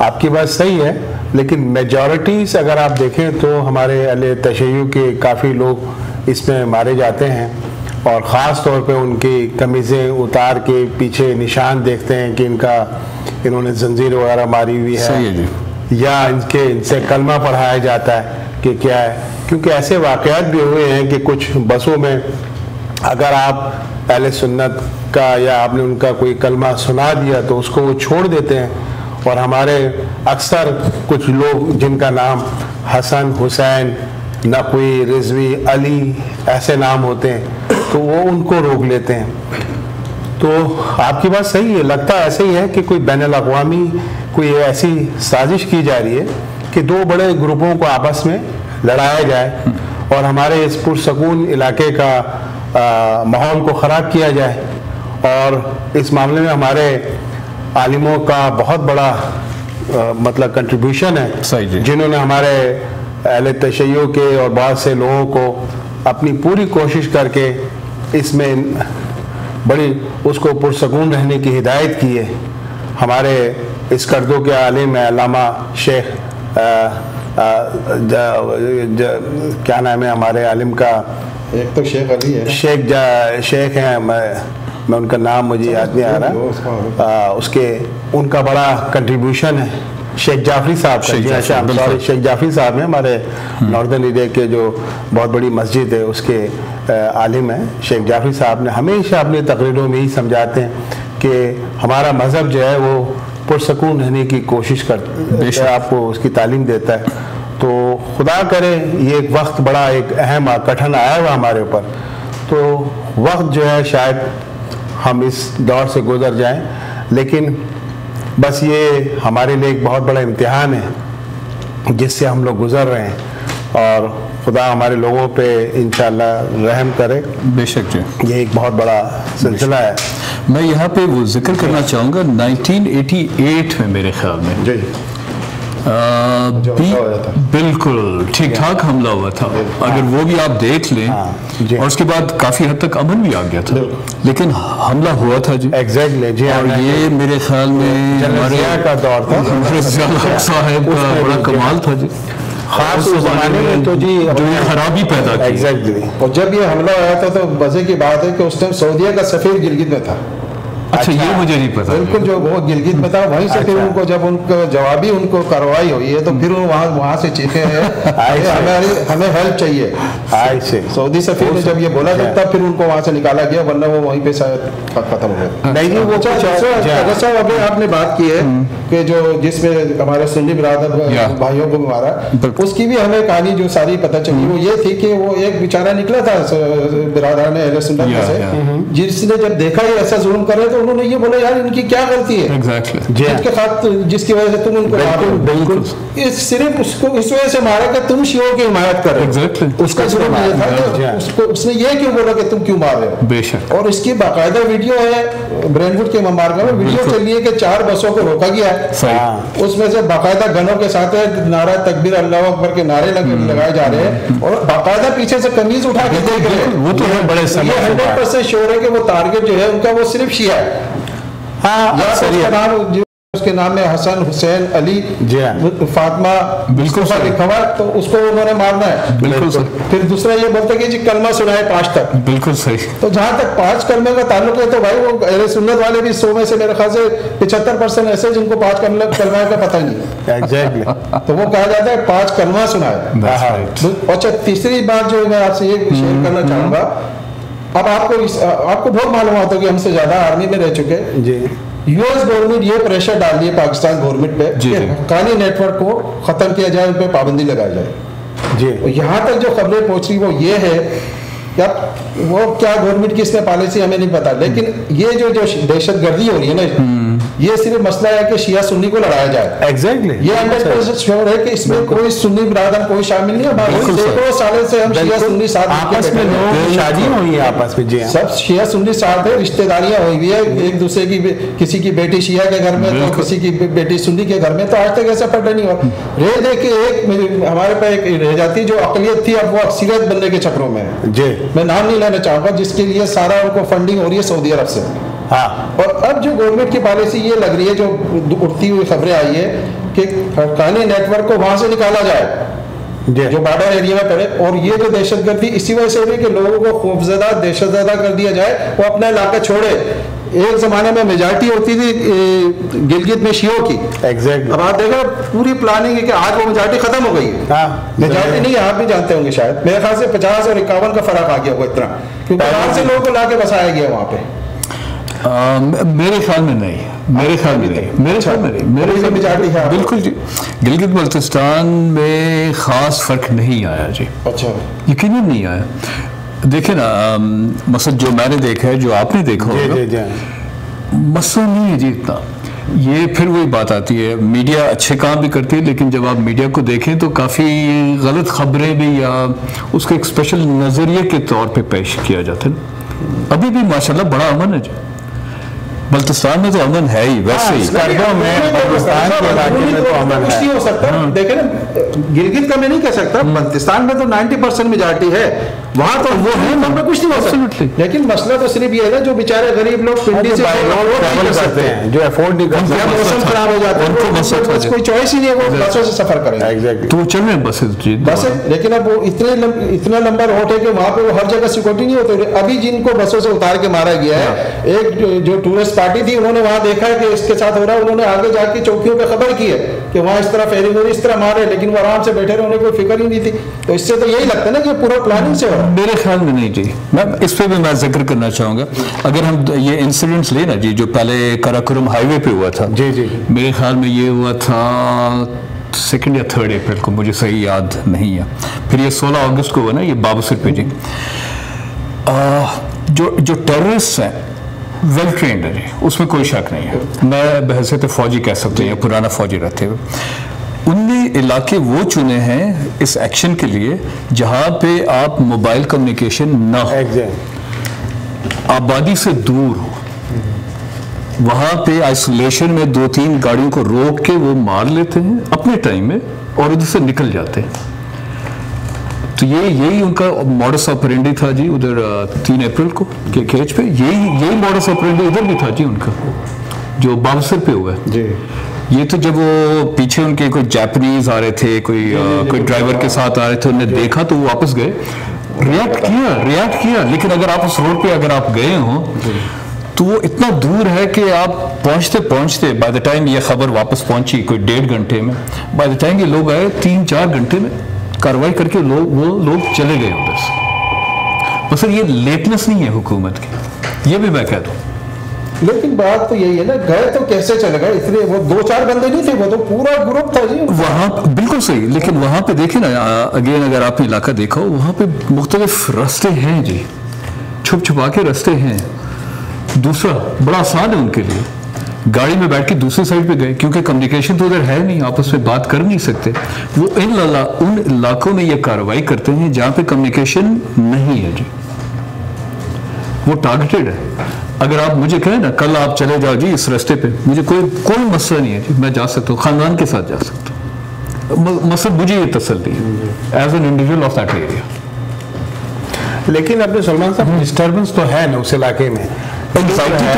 آپ کی بات صحیح ہے، لیکن میجورٹیز اگر آپ دیکھیں تو ہمارے اہل تشیع کے کافی لوگ اس میں مارے جاتے ہیں، اور خاص طور پہ ان کی قمیضیں اتار کے پیچھے نشان دیکھتے ہیں کہ انہوں نے زنجیر وغیرہ ماری ہوئی ہے، یا ان سے کلمہ پڑھایا جاتا ہے کہ کیا ہے. کیونکہ ایسے واقعات بھی ہوئے ہیں کہ کچھ بسوں میں اگر آپ اہل سنت کا یا آپ نے ان کا کوئی کلمہ سنا دیا تو اس کو وہ چھوڑ دیتے ہیں. اور ہمارے اکثر کچھ لوگ جن کا نام حسن، حسین، نقوی، رضوی، علی ایسے نام ہوتے ہیں تو وہ ان کو روک لیتے ہیں. تو آپ کی بات صحیح ہے، لگتا ایسے ہی ہے کہ کوئی بین الاقوامی کوئی ایسی سازش کی جا رہی ہے کہ دو بڑے گروپوں کو آپس میں لڑایا جائے اور ہمارے اس پرسکون علاقے کا ماحول کو خراب کیا جائے. اور اس معاملے میں ہمارے عالموں کا بہت بڑا مطلب کنٹریبیوشن ہے، جنہوں نے ہمارے اہل تشیع کے اور بہت سے لوگوں کو اپنی پوری کوشش کر کے اس میں بڑی اس کو پرسکون رہنے کی ہدایت کی ہے. ہمارے اس کردوں کے عالم علامہ شیخ کیا نام ہے ہمارے عالم کا، ایک تو شیخ علی ہے، شیخ ہیں، میں ان کا نام مجھے یاد نہیں آ رہا، ان کا بڑا کنٹریبیوشن ہے. شیخ جعفری صاحب کا، شیخ جعفری صاحب ہیں ہمارے ناردرن ایریا کے جو بہت بڑی مسجد ہے اس کے عالم ہیں. شیخ جعفری صاحب نے ہمیشہ اپنی تقریروں میں ہی سمجھاتے ہیں کہ ہمارا مذہب جو ہے وہ پرسکون رہنے کی کوشش کرتا ہے، آپ کو اس کی تعلیم دیتا ہے. تو خدا کرے یہ ایک وقت بڑا ایک اہم کٹھن آیا ہوا ہمارے اوپر، تو وقت جو ہے شاید ہم اس دور سے گزر جائیں، لیکن بس یہ ہمارے لیے ایک بہت بڑا امتحان ہے جس سے ہم لوگ گزر رہے ہیں، اور خدا ہمارے لوگوں پہ انشاءاللہ رحم کرے. بے شک جی، یہ ایک بہت بڑا سلسلہ ہے. میں یہاں پہ وہ ذکر کرنا چاہوں گا 1988 میں میرے خیال میں جی بالکل ٹھیک ٹھاک حملہ ہوا تھا. اگر وہ بھی آپ دیکھ لیں، اور اس کے بعد کافی حد تک امن بھی آ گیا تھا، لیکن حملہ ہوا تھا جی. ایگزیکٹلی. اور یہ میرے خیال میں ہمارے کا دور تھا، صاحب کا بڑا کمال تھا جی، خاص اس زمانے میں تو جی جو یہ خرابی پیدا کی. ایگزیکٹلی. اور جب یہ حملہ ہوا تھا تو مزے کی بات ہے کہ اس ٹائم سعودیہ کا سفیر گلگت میں تھا. اچھا یہ مجھے نہیں پتا. بالکل، جو وہ گلگت میں تھا وہیں سے پھر ان کو جب ان کو جوابی ان کو کارروائی ہوئی ہے تو پھر وہاں سے چیخے ہیں ہمیں ہیلپ چاہیے. سعودی سفیر نے جب یہ بولا تب پھر ان کو وہاں سے نکالا گیا، ورنہ وہ وہیں پہ شاید ختم ہو گیا. نہیں وہ صاحب ابھی آپ نے بات کی ہے کہ جو جس میں ہمارے سنی برادر بھائیوں کو مارا، اس کی بھی ہمیں کہانی جو ساری پتہ چلی وہ یہ تھی کہ وہ ایک بیچارہ نکلا تھا برادران اہل سنت میں سے، جس نے جب دیکھا یہ ایسا ظلم کر رہے تو انہوں نے یہ بولا یار ان کی کیا غلطی ہے جس کی وجہ سے تم ان کو مارو. بالکل، صرف اس کو اس وجہ سے مارا کہ تم شیعوں کی حمایت کر رہے ہو. اس کا ظلم یہ تھا کہ اس نے یہ کیوں بولا کہ تم کیوں مار رہے ہو. بے شک. اور اس کی باقاعدہ ویڈیو ہے برین ووڈ کے ممارکہ میں، ویڈیو چلی ہے کہ 4 بسوں کو روکا گیا ہے، اس میں سے باقاعدہ گنوں کے ساتھ نعرہ تکبیر اللہ اکبر کے نعرے لگائے جا رہے ہیں، اور باقاعدہ پیچھے سے قمیض اٹھا کے دیکھ رہے ہیں. وہ تو بڑے 100% شور ہے کہ وہ ٹارگٹ جو ہے ان کا وہ صرف شیعہ ہے. اس کے نام میں حسن، حسین، علی، فاطمہ بالکل لکھا ہوا، تو اس کو انہوں نے مارنا ہے. بالکل. پھر دوسرا یہ بولتے کہ جی کلمہ سنائے 5 تک. بالکل صحیح. تو جہاں تک 5 کلمے کا تعلق ہے تو بھائی وہ اہل سنت والے بھی 100 میں سے میرے خیال سے 75% ایسے جن کو 5 کلمہ کا پتہ نہیں. تو وہ کہا جاتا ہے 5 کلمہ سنائے. اچھا تیسری بات جو میں آپ سے یہ شیئر کرنا چاہوں گا، اب آپ کو بہت معلومات ہوگی، ہم سے زیادہ آرمی میں رہ چکے. یو ایس گورنمنٹ یہ پریشر ڈال رہی ہے پاکستان گورنمنٹ پہ کہ حقانی نیٹ ورک کو ختم کیا جائے، ان پہ پابندی لگائی جائے. یہاں تک جو خبریں پہنچ رہی وہ یہ ہے کہ وہ کیا گورنمنٹ کی اس میں پالیسی ہمیں نہیں پتا، لیکن یہ جو دہشت گردی ہو رہی ہے نا، یہ صرف مسئلہ ہے کہ شیعہ سنی کو لڑایا جائے. ایگزیکٹلی. یہ 100% شیور ہے کہ اس میں کوئی سنی برادر کوئی شامل نہیں ہے. سینکڑوں سالوں سے ہم شیعہ سنی ساتھ آپس میں شادیاں ہوئی ہیں، آپس میں جی سب شیعہ سنی ساتھ ہے، رشتہ داریاں ہوئی ہوئی ہے ایک دوسرے کی. کسی کی بیٹی شیعہ کے گھر میں تو کسی کی بیٹی سنی کے گھر میں، تو آج تک ایسا پڑھا نہیں ہوا. رہ دے کے ایک ہمارے پہ ایک رہ جاتی جو اقلیت تھی، اب وہ اکثریت بننے کے چکروں میں ہے. میں نام نہیں لینا چاہوں گا، جس کے لیے سارا ان کو فنڈنگ ہو رہی ہے سعودی عرب سے. اور اب جو گورنمنٹ کی پالیسی یہ لگ رہی ہے، جو اڑتی ہوئی خبریں آئی ہے کہ حقانی نیٹ ورک کو وہاں سے نکالا جائے جو بارڈر ایریا میں پڑے. اور یہ جو دہشت گردی اسی وجہ سے ہو رہی ہے کہ لوگوں کو خوفزدہ دہشت زدہ کر دیا جائے, وہ اپنا علاقہ چھوڑے. ایک زمانے میں میجارٹی ہوتی تھی گلگت میں شیعوں کی, اب آپ دیکھیں پوری پلاننگ ہے کہ آج وہ میجارٹی ختم ہو گئی ہے. میجارٹی نہیں, آپ بھی جانتے ہوں گے شاید, میرے خیال سے 50 اور 51 کا فرق آ گیا وہ اتنا, کیونکہ باہر سے لوگوں کو لا کے بسایا گیا وہاں پہ. میرے خیال میں نہیں, میرے خیال میں نہیں, میرے خیال میں نہیں, میرے میجارٹی ہے بالکل جی. گلگت بلتستان میں خاص فرق نہیں آیا جی, اچھا یقیناً نہیں آیا. دیکھیں نا مثلا جو میں نے دیکھا ہے, جو آپ نے دیکھا ہوگا, مسئلہ نہیں ہے جی اتنا. یہ پھر وہی بات آتی ہے, میڈیا اچھے کام بھی کرتی ہے, لیکن جب آپ میڈیا کو دیکھیں تو کافی غلط خبریں بھی یا اس کو ایک اسپیشل نظریے کے طور پہ پیش کیا جاتا ہے. ابھی بھی ماشاءاللہ بڑا امن ہے جی, بلتستان میں تو امن ہے ہی ویسے ہی. کچھ نہیں ہو سکتا. دیکھیں نا گلگت کا میں نہیں کہہ سکتا, بلتستان میں تو 90% میجارٹی ہے, وہاں تو وہ ہے, وہاں پہ کچھ نہیں ہو سکتا. لیکن مسئلہ تو صرف یہ ہے نا جو بیچارے غریب لوگ پنڈی سے کرتے ہیں, جو افورڈ نہیں کرتے, موسم خراب ہو جاتا ہے, کوئی چوائس ہی نہیں ہے, وہ بسوں سے سفر کریں گے تو چل رہے ہیں بسیں جی بسیں. لیکن اب وہ اتنا لمبا روٹ ہے کہ وہاں پہ وہ ہر جگہ سیکورٹی نہیں ہوتی. ابھی جن کو بسوں سے اتار کے مارا گیا ہے, ایک جو ٹورسٹ پارٹی تھی, انہوں نے وہاں دیکھا ہے کہ اس کے ساتھ ہو رہا ہے, انہوں نے آگے جا کے چوکیوں پہ خبر کی ہے کہ وہاں اس طرح فیرنگ ہو رہی, اس طرح مارے, لیکن وہ آرام سے بیٹھے رہے, انہیں کوئی فکر ہی نہیں تھی. تو اس سے تو یہی لگتا ہے نا کہ پورا پلاننگ سے ہو رہا ہے. میرے خیال میں نہیں جی, میں اس پہ بھی میں ذکر کرنا چاہوں گا. اگر ہم یہ انسیڈنٹس لیں نا جی, جو پہلے کراکرم ہائی وے پہ ہوا تھا, جی جی میرے خیال میں یہ ہوا تھا 2 یا 3 اپریل کو, مجھے صحیح یاد نہیں ہے. پھر یہ 16 اگست کو ہوا نا, یہ بابوسر پہ جی. جو ٹیررسٹ ہیں ویل ٹرینڈ ہے جی, اس میں کوئی شک نہیں ہے. میں بحیثیت فوجی کہہ سکتے ہیں, پرانا فوجی رہتے ہوئے, ان نے علاقے وہ چنے ہیں اس ایکشن کے لیے جہاں پہ آپ موبائل کمیونیکیشن نہ ہو, آبادی سے دور ہو. وہاں پہ آئسولیشن میں 2-3 گاڑیوں کو روک کے وہ مار لیتے ہیں اپنے ٹائم میں اور ادھر سے نکل جاتے ہیں. تو یہی ان کا موڈس آپرینڈی تھا جی ادھر 3 اپریل کو کے کیچ پہ. یہی موڈس آپرینڈی ادھر بھی تھا جی ان کا, جو بابسر پہ ہوا ہے جی. یہ تو جب وہ پیچھے ان کے کوئی جاپنیز آ رہے تھے, کوئی ڈرائیور کے ساتھ آ رہے تھے, انہوں نے دیکھا تو وہ واپس گئے, ریاکٹ کیا. لیکن اگر آپ اس روڈ پہ اگر آپ گئے ہوں تو وہ اتنا دور ہے کہ آپ پہنچتے بائی دا ٹائم یہ خبر واپس پہنچی کوئی 1.5 گھنٹے میں, بائی دا ٹائم یہ لوگ آئے 3-4 گھنٹے میں کاروائی کر کے وہ لوگ چلے گئے ادھر سے. مثلا یہ لیٹنس نہیں ہے حکومت کی, یہ بھی میں کہہ دوں. لیکن بات تو یہی ہے نا, گئے تو کیسے چلے گئے, اتنے وہ 2-4 بندے نہیں تھے, وہ تو پورا گروپ تھا جی وہاں. بالکل صحیح, لیکن وہاں پہ دیکھیں نا اگین, اگر آپ نے علاقہ دیکھا ہو, وہاں پہ مختلف راستے ہیں جی, چھپا کے راستے ہیں. دوسرا بڑا آسان ہے ان کے لیے, گاڑی میں بیٹھ کے دوسری سائڈ پہ گئے, کیونکہ کمیونیکیشن تو ادھر ہے نہیں, آپس میں بات کر نہیں سکتے. وہ ان علاقوں میں یہ کارروائی کرتے ہیں جہاں پہ کمیونیکیشن نہیں ہے جی, وہ ٹارگیٹڈ ہے. اگر آپ مجھے کہیں نا کل آپ چلے جاؤ جی اس راستے پہ, مجھے کوئی مسئلہ نہیں ہے جی, میں جا سکتا ہوں, خاندان کے ساتھ جا سکتا ہوں. مقصد مجھے یہ تسلی ہے as an individual of that area. لیکن اپنے سلمان صاحب ڈسٹربنس تو ہے نا اس علاقے میں, تو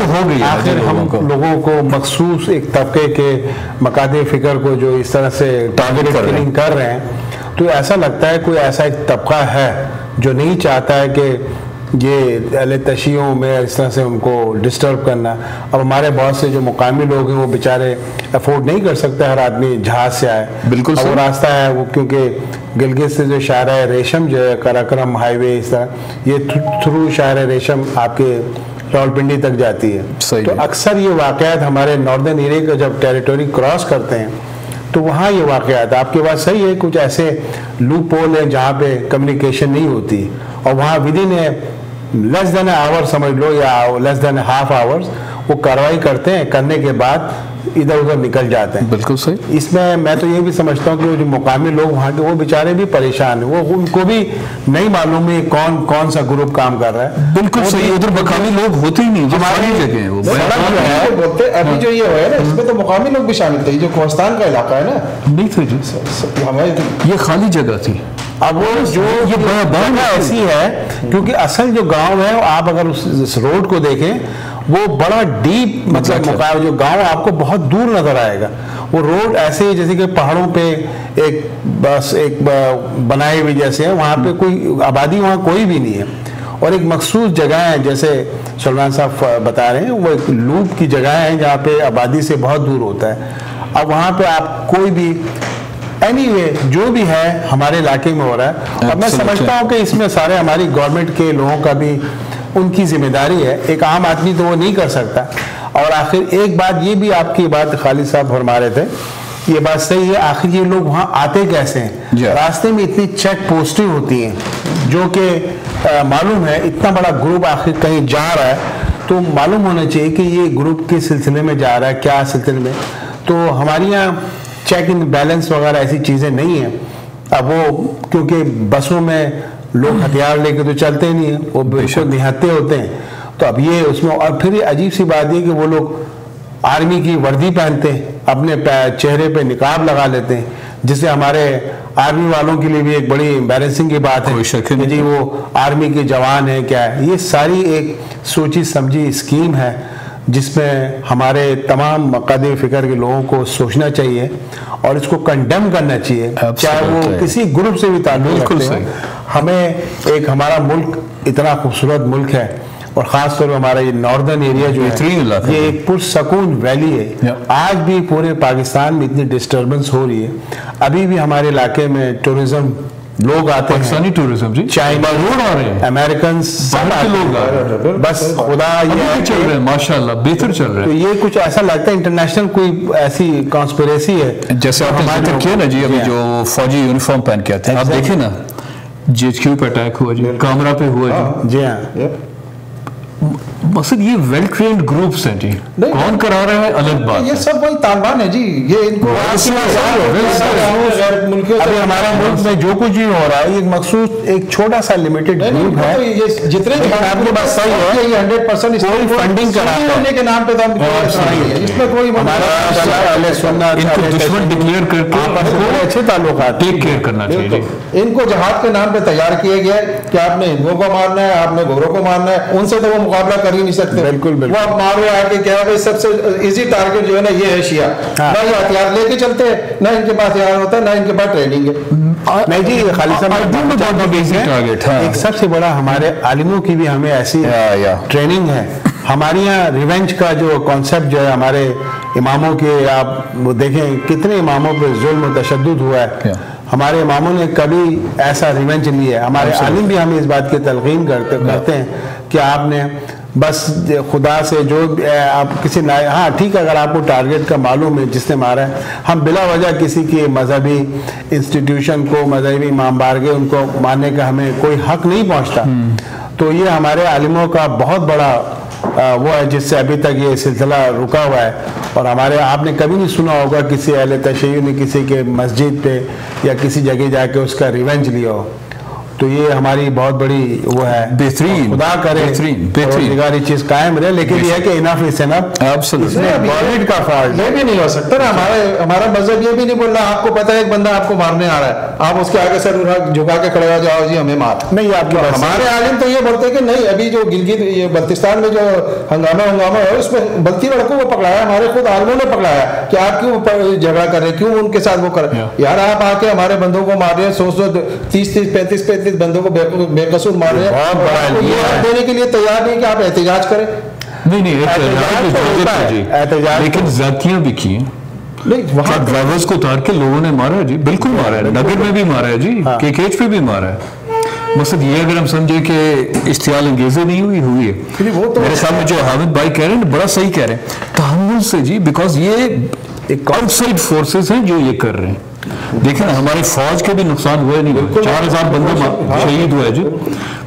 ہو گئی آخر ہم لوگوں کو مخصوص ایک طبقے کے مقاصد فکر کو جو اس طرح سے ٹارگیٹ کر رہے ہیں, تو ایسا لگتا ہے کوئی ایسا ایک طبقہ ہے جو نہیں چاہتا ہے کہ یہ اہل تشیعوں میں اس طرح سے ان کو ڈسٹرب کرنا. اب ہمارے بہت سے جو مقامی لوگ ہیں وہ بیچارے افورڈ نہیں کر سکتے, ہر آدمی جہاز سے آئے. بالکل وہ راستہ ہے وہ, کیونکہ گلگت سے جو شاہراہ ریشم جو ہے کراکرم ہائی وے, اس طرح یہ تھرو شاہراہ ریشم آپ کے راولپنڈی تک جاتی ہے. تو اکثر یہ واقعات ہمارے ناردرن ایریا کا جب ٹیریٹوری کراس کرتے ہیں تو وہاں یہ واقعات, آپ کے پاس صحیح ہے, کچھ ایسے لوپ ہول ہیں جہاں پہ کمیونیکیشن نہیں ہوتی, اور وہاں ودن لیس دین اے آور سمجھ لو, یا لیس دین اے ہاف آورز وہ کاروائی کرتے ہیں, کرنے کے بعد ادھر ادھر نکل جاتے ہیں. بالکل صحیح. اس میں تو یہ بھی سمجھتا ہوں کہ جو مقامی لوگ وہاں کے وہ بیچارے بھی پریشان ہیں, وہ ان کو بھی نہیں معلوم ہے کون سا گروپ کام کر رہا ہے. بالکل صحیح, ادھر مقامی لوگ ہوتے ہی نہیں, ہماری جگہ ہیں وہ بولتے. ابھی جو یہ ہوا ہے نا اس میں تو مقامی لوگ بھی شامل تھے, جو کوہستان کا علاقہ ہے نا, نہیں تھے جی, یہ خالی جگہ تھی. اب وہ جو یہ بڑا ایسی ہے, کیونکہ اصل جو گاؤں ہے آپ اگر اس روڈ کو دیکھیں وہ بڑا ڈیپ, مطلب جو گاؤں آپ کو بہت دور نظر آئے گا, وہ روڈ ایسے ہی جیسے کہ پہاڑوں پہ ایک بس ایک بنائے ہوئے جیسے ہیں, وہاں پہ کوئی آبادی وہاں کوئی بھی نہیں ہے, اور ایک مخصوص جگہ ہے جیسے سلمان صاحب بتا رہے ہیں, وہ ایک لوپ کی جگہ ہے جہاں پہ آبادی سے بہت دور ہوتا ہے. اب وہاں پہ آپ کوئی بھی اینی وے جو بھی ہے ہمارے علاقے میں ہو رہا ہے, اور میں سمجھتا ہوں کہ اس میں سارے ہماری گورنمنٹ کے لوگوں کا بھی ان کی ذمہ داری ہے, ایک عام آدمی تو وہ نہیں کر سکتا. اور آخر ایک بات یہ بھی, آپ کی بات خالد صاحب فرما رہے تھے, یہ بات صحیح ہے, آخر یہ لوگ وہاں آتے کیسے ہیں؟ راستے میں اتنی چیک پوسٹیں ہوتی ہیں جو کہ معلوم ہے اتنا بڑا گروپ آخر کہیں جا رہا ہے تو معلوم ہونا چاہیے کہ یہ گروپ کس سلسلے میں جا رہا ہے, کیا سلسلے میں. تو ہمارے یہاں چیک ان بیلنس وغیرہ ایسی چیزیں نہیں ہیں. اب وہ کیونکہ بسوں میں لوگ ہتھیار لے کے تو چلتے نہیں ہیں, وہ بالکل نہتے ہوتے ہیں. تو اب یہ اس میں, اور پھر عجیب سی بات یہ کہ وہ لوگ آرمی کی وردی پہنتے ہیں, اپنے چہرے پہ نقاب لگا لیتے ہیں, جس سے ہمارے آرمی والوں کے لیے بھی ایک بڑی امبیرسنگ کی بات ہے کہ جی وہ آرمی کے جوان ہیں کیا ہے. یہ ساری ایک سوچی سمجھی اسکیم ہے جس میں ہمارے تمام مقاصد فکر کے لوگوں کو سوچنا چاہیے اور اس کو کنڈیم کرنا چاہیے, چاہے وہ کسی گروپ سے بھی تعلق رکھتے ہیں. ہمیں ایک ہمارا ملک اتنا خوبصورت ملک ہے, اور خاص طور پر ہمارا یہ ناردرن ایریا جو ہے یہ ایک پرسکون ویلی ہے. آج بھی پورے پاکستان میں اتنی ڈسٹربنس ہو رہی ہے, ابھی بھی ہمارے علاقے میں ٹورزم لوگ آتے ہیں, ٹورزم جی, چائنا آ رہے ہیں, امریکنز لوگ آ رہے ہیں, بس خدا یہ چل رہے ہیں ماشاءاللہ, بہتر چل رہے ہیں. تو یہ کچھ ایسا لگتا ہے انٹرنیشنل کوئی ایسی کانسپریسی ہے. جیسے آپ نے ذکر کیا نا جی, ابھی جو فوجی یونیفارم پہن کے آتے ہیں, آپ دیکھیں نا جی ایچ کیو پہ اٹیک ہوا جی, کامرا پہ ہوا جی ہاں, مقصد یہ ویل ٹرینڈ گروپس ہیں جی, کون کرا رہا ہے الگ بات, یہ سب وہی طالبان ہے جی. یہ ان کو ابھی ہمارے ملک میں جو کچھ بھی ہو رہا ہے ایک مخصوص ایک چھوٹا سا لمیٹڈ گروپ ہے, جتنے آپ کے بات صحیح ہے, یہ 100% کوئی فنڈنگ کرانے کے نام پہ اس میں کوئی دشمن ڈکلیئر کر کے اچھے تعلقات ٹیک کیئر کرنا چاہیے. ان کو جہاد کے نام پہ تیار کیا گیا ہے کہ آپ نے ہندوؤں کو مارنا ہے, آپ نے گوروں کو مارنا ہے, ان سے تو وہ مقابلہ کر ہی نہیں سکتے. بالکل وہ آپ مارے آ کے کیا ہے, سب سے ایزی ٹارگیٹ جو ہے نا یہ ہے شیعہ. نہ یہ ہتھیار لے کے چلتے ہیں, نہ ان کے پاس ہتھیار ہوتا ہے, نہ ان کے پاس ٹریننگ ہے. نہیں جی, خالد صاحب ایک سب سے بڑا ہمارے عالموں کی بھی ہمیں ایسی ٹریننگ ہے. ہمارے یہاں ریونج کا جو کانسیپٹ جو ہے ہمارے اماموں کے, آپ دیکھیں کتنے اماموں پہ ظلم و تشدد ہوا ہے, ہمارے اماموں نے کبھی ایسا ریونج لیا ہے. ہمارے عالم بھی ہمیں اس بات کی تلقین کرتے ہیں کہ آپ نے بس خدا سے جو آپ کسی ہاں ٹھیک ہے, اگر آپ کو ٹارگیٹ کا معلوم ہے جس نے مارا ہے, ہم بلا وجہ کسی کی مذہبی انسٹیٹیوشن کو, مذہبی امام بارگاہ ان کو ماننے کا ہمیں کوئی حق نہیں پہنچتا. تو یہ ہمارے عالموں کا بہت بڑا وہ ہے جس سے ابھی تک یہ سلسلہ رکا ہوا ہے. اور ہمارے آپ نے کبھی نہیں سنا ہوگا کسی اہل تشیع نے کسی کے مسجد پہ یا کسی جگہ جا کے اس کا ریونج لیا ہو. تو یہ ہماری بہت بڑی وہ ہے, بہترین, خدا کرے بہترین چیز قائم رہے. لیکن یہ ہے کہ انف از انف, گورنمنٹ کا فرض یہ بھی نہیں ہو سکتا نا. ہمارا مذہب یہ بھی نہیں بول رہا آپ کو پتا ہے ایک بندہ آپ کو مارنے آ رہا ہے, آپ اس کے آگے سر جھکا کے کھڑے ہو جاؤ جی ہمیں مار. نہیں, آپ کے ہمارے عالم تو یہ بولتے کہ نہیں, ابھی جو گلگت یہ بلتستان میں جو ہنگامہ ہے اس میں بلتی لڑکوں کو پکڑایا, ہمارے خود عالموں نے پکڑایا کہ آپ کیوں جھگڑا کر رہے ہیں, کیوں ان کے ساتھ وہ کر رہے ہیں. یار آپ آ کے ہمارے بندوں کو مار رہے ہیں, 100 35 بندوں کو بے قصور مار رہے ہیں, دینے کے لیے تیار نہیں کہ آپ احتجاج کریں. نہیں, لیکن زیادتیاں بھی کی ہیں. وہاں ڈرائیورز کو اتار کے لوگوں نے مارا ہے جی, بالکل مارا ہے, نگر میں بھی مارا ہے جی, کیچ پہ بھی مارا ہے. مقصد یہ اگر ہم سمجھیں کہ اشتعال انگیزی نہیں ہوئی ہے, میرے سامنے جو حامد بھائی کہہ رہے ہیں بڑا صحیح کہہ رہے ہیں, تحمل سے جی, بیکاز یہ ایک آؤٹ سائڈ فورسز ہیں جو یہ کر رہے ہیں. دیکھیں نا ہماری فوج کے بھی نقصان ہوا نہیں, 4000 بندے شہید ہوئے جی,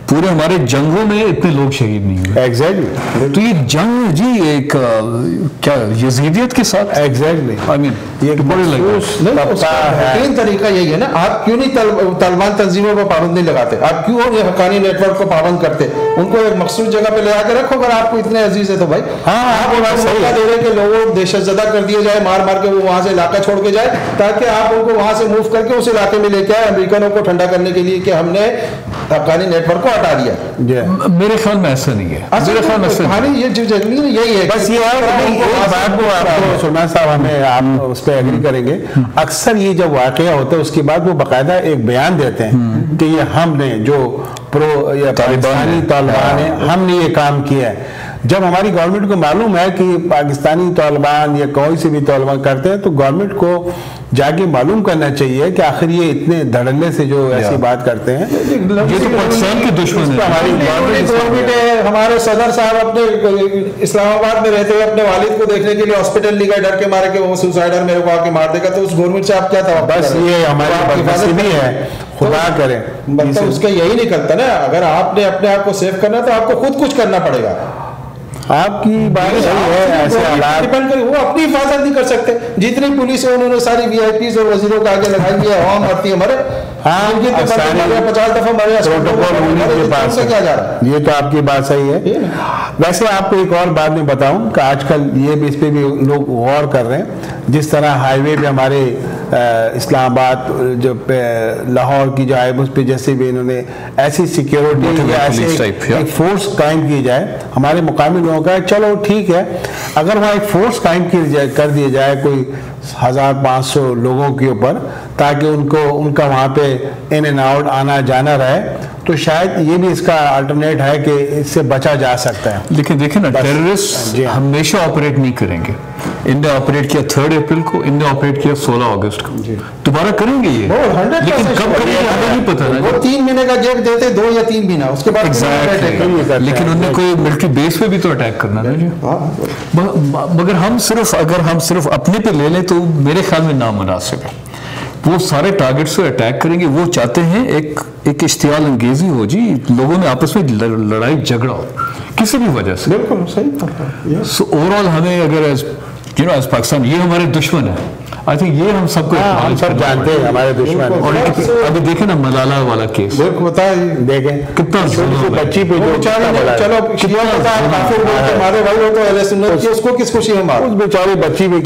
پورے ہمارے جنگوں میں اتنے لوگ شہید نہیں ہوئے. ایگزیکٹلی, تو یہ جنگ جی ایک کیا یزیدیت کے ساتھ, ایگزیکٹلی آئی مین یہ بڑے بہترین طریقہ یہی ہے نا. آپ کیوں نہیں طالبان تنظیموں پر پابند نہیں لگاتے, آپ کیوں یہ حقانی نیٹ ورک کو پابند کرتے, ان کو ایک مخصوص جگہ پہ لے آ کے رکھو. اگر آپ کو اتنے عزیز ہے تو بھائی آپ موقع دے رہے کہ لوگوں کو دہشت زدہ کر دیا جائے, مار مار کے وہ وہاں سے علاقہ چھوڑ کے جائے, تاکہ آپ ان کو وہاں سے موو کر کے اس علاقے میں لے کے آئے امریکنوں کو ٹھنڈا کرنے کے لیے کہ ہم نے افغانی نیٹ ورک کو ہٹا دیا. میرے خیال میں ایسا نہیں ہے. میرے خیال میں کہانی یہ جو یہی ہے. بس یہ بات کو آپ کو سنا صاحب ہمیں آپ اس پہ ایگری کریں گے. اکثر یہ جب واقعہ ہوتا ہے اس کے بعد وہ باقاعدہ ایک بیان دیتے ہیں کہ یہ ہم نے جو پرو یا پاکستانی طالبان ہیں ہم نے یہ کام کیا ہے. جب ہماری گورنمنٹ کو معلوم ہے کہ پاکستانی طالبان یا کوئی سے بھی طالبان کرتے ہیں تو گورنمنٹ کو جا کے معلوم کرنا چاہیے کہ آخر یہ اتنے دھڑلے سے جو ایسی بات کرتے ہیں یہ تو پاکستان کے دشمن ہیں. ہماری گورنمنٹ ہے. ہمارے صدر صاحب اپنے اسلام آباد میں رہتے ہوئے اپنے والد کو دیکھنے کے لیے ہاسپٹل لے گئے ڈر کے مارے کہ وہ سوسائڈر میرے کو آ کے مار دے گا. تو اس گورنمنٹ سے آپ کیا تھا؟ بس یہ ہماری بدنصیبی ہے. خدا کرے مطلب اس کا یہی نکلتا نا. اگر آپ نے اپنے آپ کو سیو کرنا تو آپ کو خود کچھ کرنا پڑے گا. آپ کی بات صحیح ہے. ایسے حالات وہ اپنی حفاظت نہیں کر سکتے. جتنی پولیس ہے انہوں نے ساری وی آئی پیز اور وزیروں کو آگے لگائی ہے. عوام مرتی ہے مرے. ہاں 50 دفعہ مرے. یہ تو آپ کی بات صحیح ہے. ویسے آپ کو ایک اور بات میں بتاؤں کہ آج کل یہ بھی اس پہ بھی لوگ غور کر رہے ہیں. جس طرح ہائی وے پہ ہمارے اسلام آباد جو لاہور کی جو ہائی وے پہ جیسے بھی انہوں نے ایسی سیکیورٹی یا ایسے ایک فورس قائم کی جائے ہمارے مقامی لوگوں کا. چلو ٹھیک ہے اگر وہاں ایک فورس قائم کر دیا جائے کوئی 1500 لوگوں کے اوپر تاکہ ان کا وہاں پہ ان اینڈ آؤٹ آنا جانا رہے تو شاید یہ بھی اس کا الٹرنیٹ ہے کہ اس سے بچا جا سکتا ہے. لیکن دیکھیں نا ٹیررسٹ ہمیشہ آپریٹ نہیں کریں گے. ان نے آپریٹ کیا 3 اپریل کو, ان نے آپریٹ کیا 16 اگست کو. دوبارہ کریں گے یہ لیکن کب کریں گے ہمیں نہیں پتا نا. وہ 3 مہینے کا گیپ دیتے 2 یا 3 مہینہ اس کے بعد لیکن انہوں نے کوئی ملٹری بیس پہ بھی تو اٹیک کرنا نا جی. مگر اگر ہم صرف اپنے پہ لے لیں تو میرے خیال میں نامناسب ہے. وہ سارے ٹارگٹ سے اٹیک کریں گے. وہ چاہتے ہیں ایک اشتعال انگیزی ہو جی, لوگوں میں آپس میں لڑائی جھگڑا ہو کسی بھی وجہ سے. بالکل صحیح. سو اوور آل ہمیں اگر ایز پاکستان یہ ہمارے دشمن ہیں. آئی تھنک یہ ہم سب کو جانتے ہیں ہمارے دشمن. اور ابھی دیکھیں نا ملالہ والا کیس دیکھیں کتنا بچی پہ چلو ہمارے بھائی ہو تو اہل سنت کی اس کو کس خوشی میں اس بیچاری بچی پہ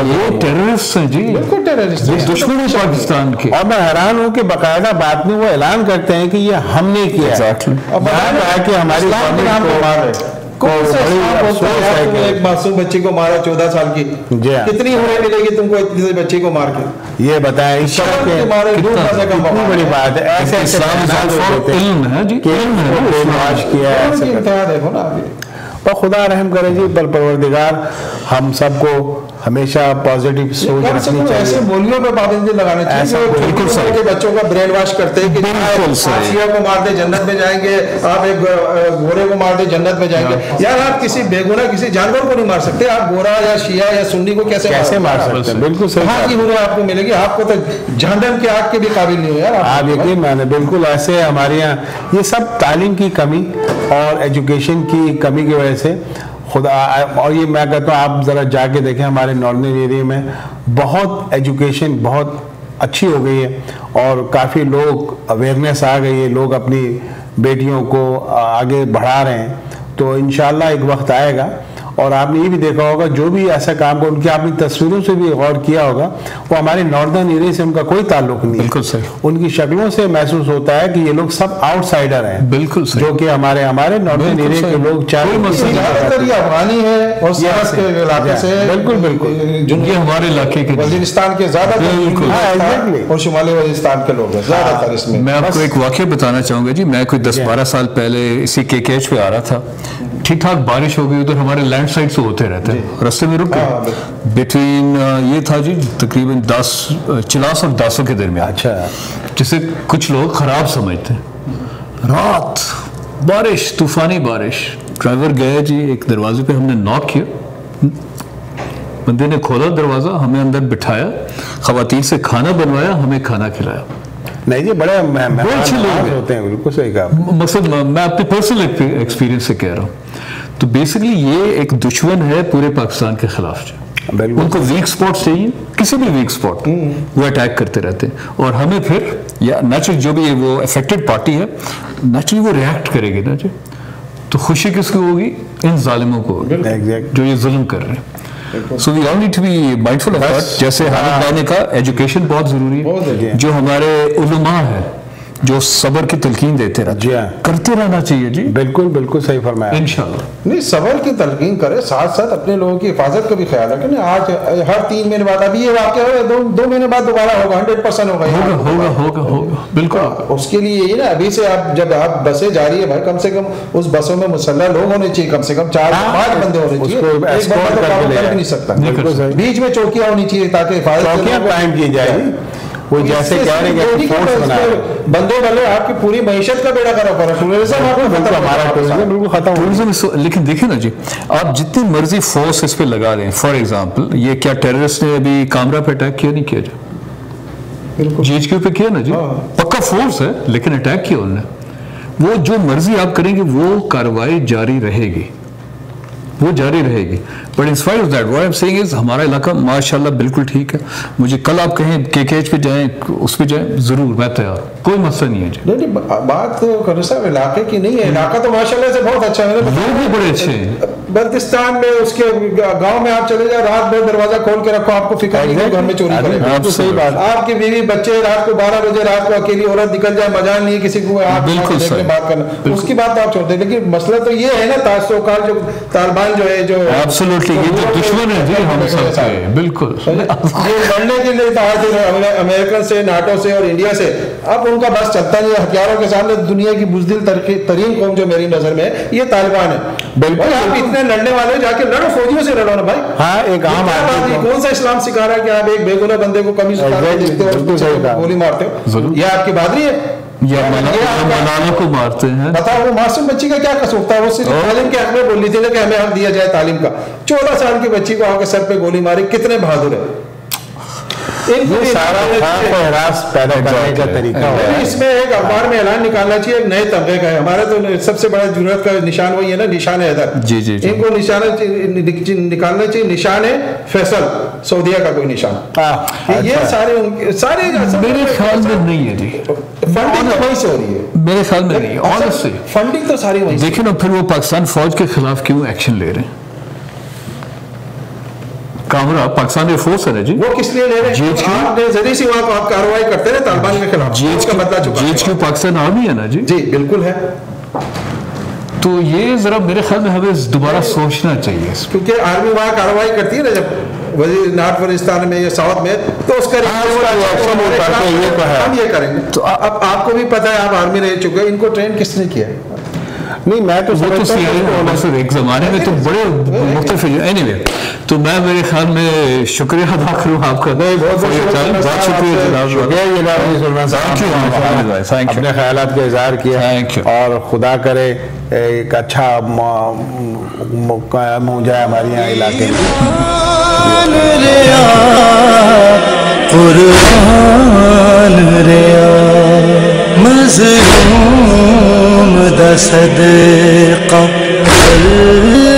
یہ ٹیررسٹ ہیں جی. بالکل ٹیررسٹ دشمن ہیں پاکستان کے. اور میں حیران ہوں کہ باقاعدہ بات میں وہ اعلان کرتے ہیں کہ یہ ہم نے کیا کہ ہماری ایک معصوم بچی کو مارا 14 سال کی. کتنی ہونے ملے گی تم کو اتنی بچی کو مار کے؟ یہ بتائیں کتنی بڑی بات ہے. ایسے علم ہے جی, دیکھو نا. اور خدا رحم کرے جی پروردگار ہم سب کو ہمیشہ پازیٹیو سوچ رکھنی چاہیے. ایسے بولیوں پہ پابندی لگانا چاہیے. بالکل صحیح کہ بچوں کا برین واش کرتے ہیں کہ شیعہ کو مار دے جنت میں جائیں گے, آپ ایک گورے کو مار دے جنت میں جائیں گے. یار آپ کسی بے گناہ کسی جانور کو نہیں مار سکتے. آپ گورا یا شیعہ یا سنی کو کیسے مار سکتے ہیں؟ بالکل صحیح. ہاں کی گناہ آپ کو ملے گی. آپ کو تو جہنم کے آگ کے بھی قابل نہیں ہو یار. آپ یقین مانیں بالکل ایسے ہمارے یہاں یہ سب تعلیم کی کمی اور ایجوکیشن کی کمی کی وجہ سے خدا. اور یہ میں کہتا ہوں آپ ذرا جا کے دیکھیں ہمارے نارتھن ایریا میں بہت ایجوکیشن بہت اچھی ہو گئی ہے اور کافی لوگ اویئرنیس آ گئی ہے. لوگ اپنی بیٹیوں کو آگے بڑھا رہے ہیں. تو انشاءاللہ ایک وقت آئے گا. اور آپ نے یہ بھی دیکھا ہوگا جو بھی ایسا کام کو ان کی آپ نے تصویروں سے بھی غور کیا ہوگا وہ ہمارے ناردرن ایریا سے ان کا کوئی تعلق نہیں. بالکل صحیح. ان کی شکلوں سے محسوس ہوتا ہے کہ یہ لوگ سب آؤٹ سائڈر ہیں. بالکل صحیح. جو کہ ہمارے ناردرن ایریا کے لوگ چاہے افغانی ہے اور سیاست کے علاقے سے بالکل یہ ہمارے علاقے کے وزیرستان کے زیادہ اور شمالی وزیرستان کے لوگ ہیں زیادہ تر. اس میں آپ کو ایک واقعہ بتانا چاہوں گا جی. میں کوئی 10-12 سال پہلے اسی KKH پہ آ رہا تھا. ٹھیک ٹھاک بارش ہو گئی. ادھر ہمارے لینڈ سائڈ سے ہوتے رہتے ہیں. رستے میں رک گئے بٹوین یہ تھا جی تقریباً 10 اور 10 کے درمیان. اچھا. جسے کچھ لوگ خراب سمجھتے ہیں. رات بارش طوفانی بارش. ڈرائیور گئے جی ایک دروازے پہ. ہم نے ناک کیا. بندے نے کھولا دروازہ, ہمیں اندر بٹھایا, خواتین سے کھانا بنوایا, ہمیں کھانا کھلایا. نہیں جی بڑے اچھے لوگ ہوتے ہیں. بالکل صحیح کہا. مقصد میں اپنے پرسنل ایکسپیرینس سے کہہ رہا ہوں. تو بیسکلی یہ ایک دشمن ہے پورے پاکستان کے خلاف. ان کو ویک سپاٹ چاہیے, کسی بھی ویک سپاٹ وہ اٹیک کرتے رہتے ہیں. اور ہمیں پھر یا نیچرل جو بھی وہ افیکٹڈ پارٹی ہے نیچرلی وہ ریئیکٹ کرے گی نا جی. تو خوشی کس کو ہوگی؟ ان ظالموں کو ہوگی جو یہ ظلم کر رہے ہیں. So we all need to be mindful of that. جیسے حامد بھائی نے کہا ایجوکیشن بہت ضروری ہے. جو ہمارے علماء ہیں جو صبر کی تلقین دیتے رہتے جی ہاں، کرتے رہنا چاہیے جی. بالکل بالکل صحیح فرمایا. انشاءاللہ نہیں صبر کی تلقین کرے، ساتھ ساتھ اپنے لوگوں کی حفاظت کا بھی خیال رکھیں. آج ہر 3 مہینے بعد، ابھی یہ واقعہ ہو 2 مہینے بعد دوبارہ ہوگا، 100% ہوگا بالکل. اس کے لیے یہ نا ابھی سے آپ جب آپ بسیں جا رہی ہے بھائی، کم سے کم اس بسوں میں مسلح لوگ ہونے چاہیے، کم سے کم 4-5 بندے ہونے چاہیے. ایک بندہ تو کام کر بھی نہیں سکتا. بیچ میں چوکیاں ہونی چاہیے تاکہ حفاظت قائم کی جائے. وہ جیسے کہہ رہے ہیں کہ فورس بنا بندوں والے آپ کی پوری معیشت کا بیڑا کرا پڑا. ٹورزم آپ کو ہمارا بالکل ختم. لیکن دیکھیں نا جی، آپ جتنی مرضی فورس اس پہ لگا دیں، فار ایگزامپل یہ کیا ٹیررسٹ نے ابھی کامرا پہ اٹیک کیا نہیں کیا جی؟ جی ایچ کیو پہ کیا نا جی، پکا فورس ہے لیکن اٹیک کیا انہوں نے. وہ جو مرضی آپ کریں گے وہ کارروائی جاری رہے گی، وہ جاری رہے گی. But in spite of that what I am seeing is ہمارا علاقہ ماشاءاللہ بالکل ٹھیک ہے. مجھے کل آپ کہیں KKH پہ جائیں، اس پہ جائیں، ضرور میں تیار، کوئی مسئلہ نہیں ہے جی. نہیں بات تو کرو صاحب علاقے کی نہیں ہے، علاقہ تو ماشاءاللہ سے بہت اچھا ہے. لوگ بھی بڑے اچھے ہیں. بلتستان میں اس کے گاؤں میں آپ چلے جائیں، رات بھر دروازہ کھول کے رکھو، آپ کو فکر نہیں کہ گھر میں چوری کرے. آپ کی بیوی بچے رات کو 12 بجے رات کو اکیلی عورت نکل جائے، مجال نہیں کسی کو آپ بات کرنا، اس کی بات آپ چھوڑتے. لیکن مسئلہ تو یہ ہے نا تاسوکال جو طالبان جو ہے جو ایبسولوٹلی یہ تو دشمن ہے جی ہم سب سے. بالکل یہ لڑنے کے لیے امریکن سے، ناٹو سے اور انڈیا سے، اب ان کا بس چلتا نہیں. ہتھیاروں کے سامنے دنیا کی بزدل ترین قوم جو میری نظر میں ہے یہ طالبان ہے. بالکل آپ اتنے لڑنے والے جا کے لڑو، فوجیوں سے لڑو نا بھائی. ہاں ایک عام آدمی کون سا اسلام سکھا رہا ہے کہ آپ ایک بے گناہ بندے کو کمی دیکھتے ہو اور گولی مارتے ہو؟ یہ آپ کی بہادری ہے یا مولانا کو مارتے ہیں؟ بتاؤ وہ معصوم بچی کا کیا قصور تھا؟ وہ صرف تعلیم کے حق میں بول رہی تھی کہ ہمیں حق دیا جائے تعلیم کا. 14 سال کی بچی کو آ کے سر پہ گولی ماری. کتنے بہادر ہے. پیدا کرنے کا طریقہ اس میں ایک اخبار میں اعلان نکالنا چاہیے ایک نئے طبقے کا ہے. ہمارا تو سب سے بڑا ضرورت کا نشان وہی ہے نا، نشان حیدر. جی جی ان کو نشان نکالنا چاہیے. نشان فیصل سعودیہ کا کوئی نشان. یہ سارے میرے خیال میں نہیں ہے جی. فنڈنگ تو وہیں سے ہو رہی ہے. میرے خیال میں نہیں ہے. فنڈنگ تو ساری وہیں. دیکھیں نا پھر وہ پاکستان فوج کے خلاف کیوں ایکشن لے رہے ہیں؟ کامرا پاکستان ایئر فورس ہے نا جی. وہ کس لیے لے رہے ہیں؟ آپ نے ذریعے سے وہاں آپ کارروائی کرتے ہیں طالبان کے خلاف. G H Q Pakistan army ہے نا جی. جی بالکل ہے. تو یہ ذرا میرے خیال میں ہمیں دوبارہ سوچنا چاہیے، کیونکہ آرمی وہاں کارروائی کرتی ہے نا جب نارتھ وزیرستان میں یا ساؤتھ میں، تو اس کا ہم یہ کریں گے. تو اب آپ کو بھی پتا ہے آپ آرمی رہ چکے ہیں، ان کو ٹرین کس نے کیا؟ نہیں میں تو ایک زمانے میں تو بڑے مختلف. اینی وے تو میں میرے خیال میں شکریہ ادا کروں آپ کا. بہت شکریہ اپنے خیالات کا اظہار کیا، اور خدا کرے ایک اچھا قائم ہو جائے ہمارے یہاں علاقے میں. مظلوم دا صدقہ علی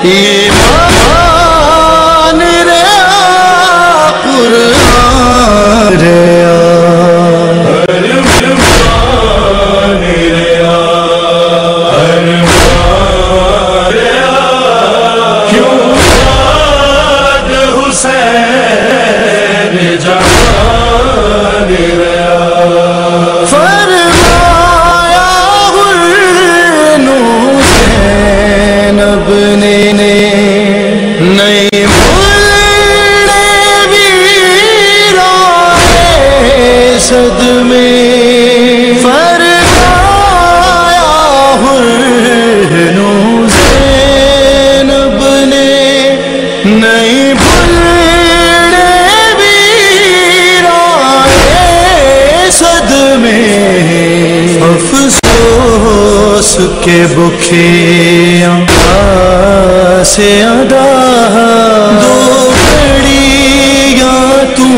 ایمان ریا قرآن ریا کیوں حسین جان ریا فرمایا غرنو زینب نے نئی ملنے ویرائے صدمے فرمایا غرنو زینب نے نئی ملنے ویرائے صدمے افسوس کے بکھے سے ادا دو گھڑیاں تو